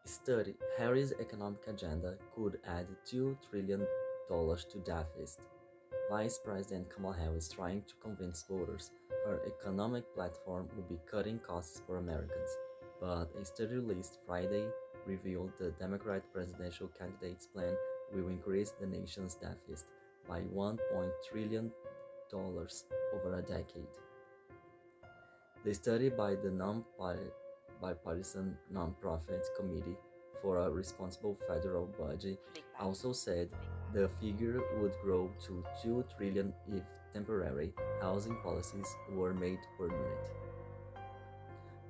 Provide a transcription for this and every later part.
Study Harris' economic agenda could add $2 trillion to deficit. Vice President Kamala Harris trying to convince voters her economic platform will be cutting costs for Americans. But a study released Friday revealed the Democrat presidential candidate's plan will increase the nation's deficit by $1.1 trillion over a decade. The study by the bipartisan nonprofit Committee for a Responsible Federal Budget also said the figure would grow to 2 trillion if temporary housing policies were made permanent.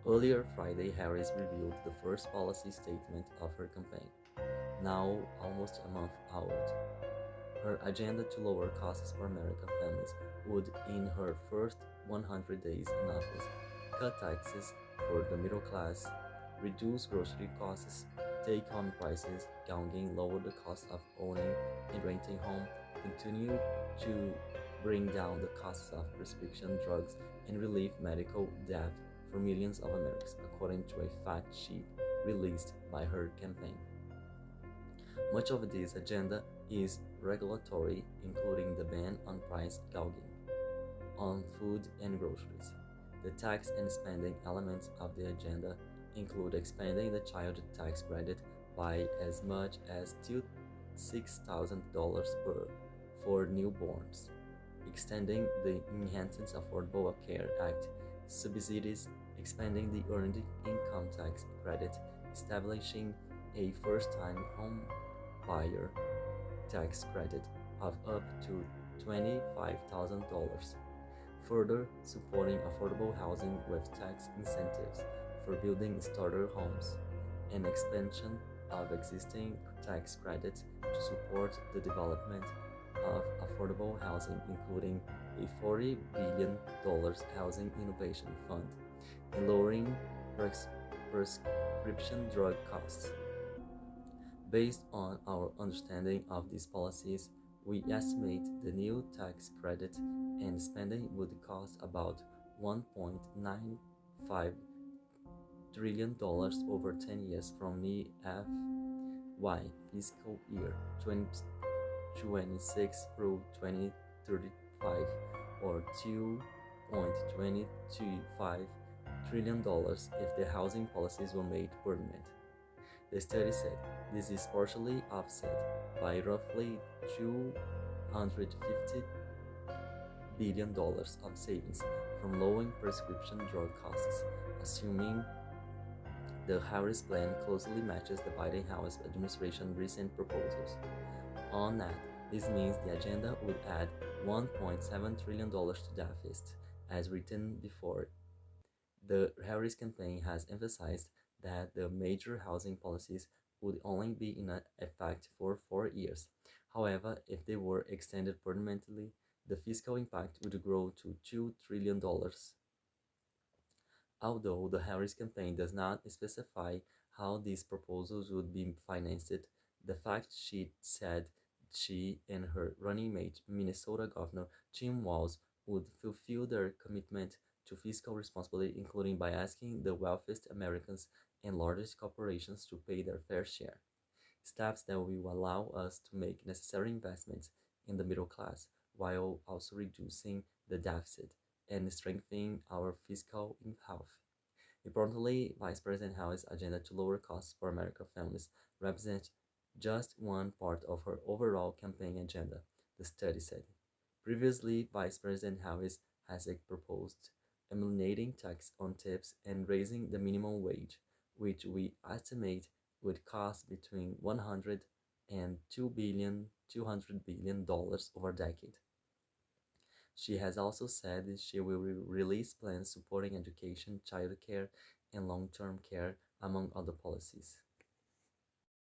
Earlier Friday, Harris revealed the first policy statement of her campaign, now almost a month old. Her agenda to lower costs for American families would, in her first 100 days in office, cut taxes for the middle class, reduce grocery costs, take home prices, gouging, lower the cost of owning and renting home, continue to bring down the costs of prescription drugs, and relieve medical debt for millions of Americans, according to a fact sheet released by her campaign. Much of this agenda is regulatory, including the ban on price gouging on food and groceries. The tax and spending elements of the agenda include expanding the child tax credit by as much as $6,000 per for newborns, extending the Enhanced Affordable Care Act subsidies, expanding the earned income tax credit, establishing a first-time home buyer tax credit of up to $25,000, further supporting affordable housing with tax incentives for building starter homes, and expansion of existing tax credits to support the development of affordable housing, including a $40 billion housing innovation fund, and lowering prescription drug costs. Based on our understanding of these policies, we estimate the new tax credit and spending would cost about $1.95 trillion over 10 years from the FY fiscal year 2026 through 2035, or $2.225 trillion if the housing policies were made permanent. The study said this is partially offset by roughly $250 billion of savings from lowering prescription drug costs, assuming the Harris plan closely matches the Biden-Harris administration's recent proposals. On that, this means the agenda would add $1.7 trillion to deficit, as written before. The Harris campaign has emphasized that the major housing policies would only be in effect for 4 years. However, if they were extended permanently, the fiscal impact would grow to $2 trillion. Although the Harris campaign does not specify how these proposals would be financed, the fact sheet said she and her running mate, Minnesota Governor Tim Walz, would fulfill their commitment to fiscal responsibility, including by asking the wealthiest Americans and largest corporations to pay their fair share. Steps that will allow us to make necessary investments in the middle class while also reducing the deficit and strengthening our fiscal health. Importantly, Vice President Harris' agenda to lower costs for American families represents just one part of her overall campaign agenda, the study said. Previously, Vice President Harris has proposed eliminating tax on tips and raising the minimum wage, which we estimate would cost between $100 and $200 billion over a decade. She has also said she will release plans supporting education, childcare, and long-term care, among other policies.